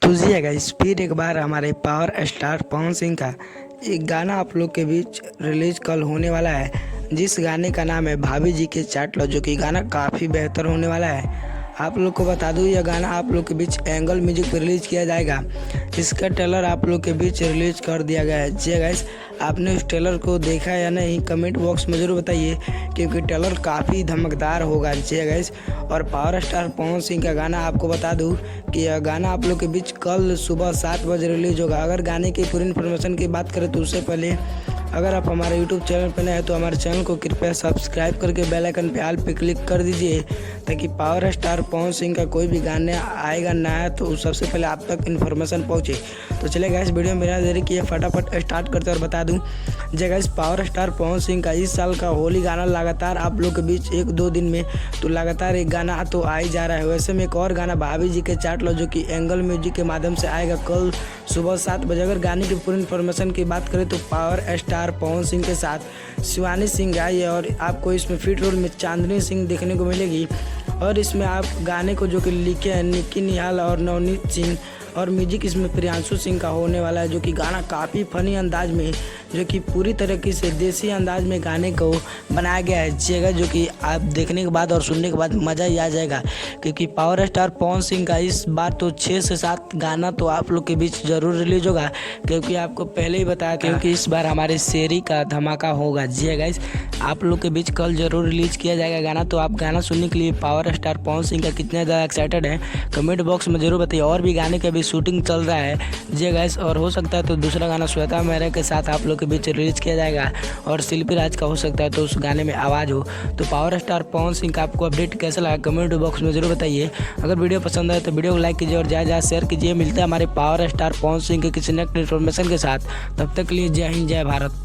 तो जी है गाइस, फिर एक बार हमारे पावर स्टार पवन सिंह का एक गाना आप लोग के बीच रिलीज कल होने वाला है, जिस गाने का नाम है भाभी जी के चाट लो, जो कि गाना काफ़ी बेहतर होने वाला है। आप लोग को बता दूं, यह गाना आप लोग के बीच एंगल म्यूजिक पर रिलीज किया जाएगा। इसका ट्रेलर आप लोग के बीच रिलीज कर दिया गया है। जी गाइस, आपने उस ट्रेलर को देखा या नहीं, कमेंट बॉक्स में ज़रूर बताइए, क्योंकि ट्रेलर काफ़ी धमकदार होगा। जी गाइस, और पावर स्टार पवन सिंह का गाना आपको बता दूं कि यह गाना आप लोग के बीच कल सुबह 7 बजे रिलीज होगा। अगर गाने की पूरी इन्फॉर्मेशन की बात करें तो उससे पहले अगर आप हमारे यूट्यूब चैनल पर नए हैं तो हमारे चैनल को कृपया सब्सक्राइब करके बेल आइकन पे ऑल पे क्लिक कर दीजिए, ताकि पावर स्टार पवन सिंह का कोई भी गाना आएगा नया तो सबसे पहले आप तक इन्फॉर्मेशन पहुंचे। तो चलिए गाइस, वीडियो में बिना देरी किए फटाफट स्टार्ट करते और बता दूं, जय guys, power star Pawan Singh का इस साल का होली गाना लगातार आप लोग के बीच 1-2 दिन में तो लगातार एक गाना तो आ ही जा रहा है। वैसे में एक और गाना भाभी जी के चाट लो, जो कि एंगल म्यूजिक के माध्यम से आएगा कल सुबह 7 बजे। अगर गाने की पूरी इन्फॉर्मेशन की बात करें तो पावर स्टार पवन सिंह के साथ शिवानी सिंह आई है, और आपको इसमें फीड रोल में चांदनी सिंह देखने को मिलेगी। और इसमें आप गाने को जो कि लिखे हैं निकी निहाल और नवनीत सिंह, और म्यूजिक इसमें प्रियांशु सिंह का होने वाला है, जो कि गाना काफ़ी फनी अंदाज में, जो कि पूरी तरीके से देसी अंदाज में गाने को बनाया गया है। जगह जो कि आप देखने के बाद और सुनने के बाद मज़ा ही आ जाएगा, क्योंकि पावर स्टार पवन सिंह का इस बार तो 6 से 7 गाना तो आप लोग के बीच ज़रूर रिलीज होगा, क्योंकि आपको पहले ही बताया था, क्योंकि इस बार हमारे शेरी का धमाका होगा। जी गाइस, आप लोग के बीच कल जरूर रिलीज किया जाएगा गाना। तो आप गाना सुनने के लिए पावर स्टार पवन सिंह का कितने ज़्यादा एक्साइटेड हैं, कमेंट बॉक्स में जरूर बताइए। और भी गाने के भी शूटिंग चल रहा है। जी गाइस, और हो सकता है तो दूसरा गाना श्वेता मेहरा के साथ आप लोग के बीच रिलीज किया जाएगा, और शिल्पी राज का हो सकता है तो उस गाने में आवाज़ हो। तो पावर स्टार पवन सिंह का आपको अपडेट कैसा लगा, कमेंट बॉक्स में जरूर बताइए। अगर वीडियो पसंद आए तो वीडियो को लाइक कीजिए और ज़्यादा शेयर कीजिए। मिलता है हमारे पावर स्टार पवन सिंह के किसी नेक्स्ट इन्फॉर्मेशन के साथ। तब तक के लिए जय हिंद, जय भारत।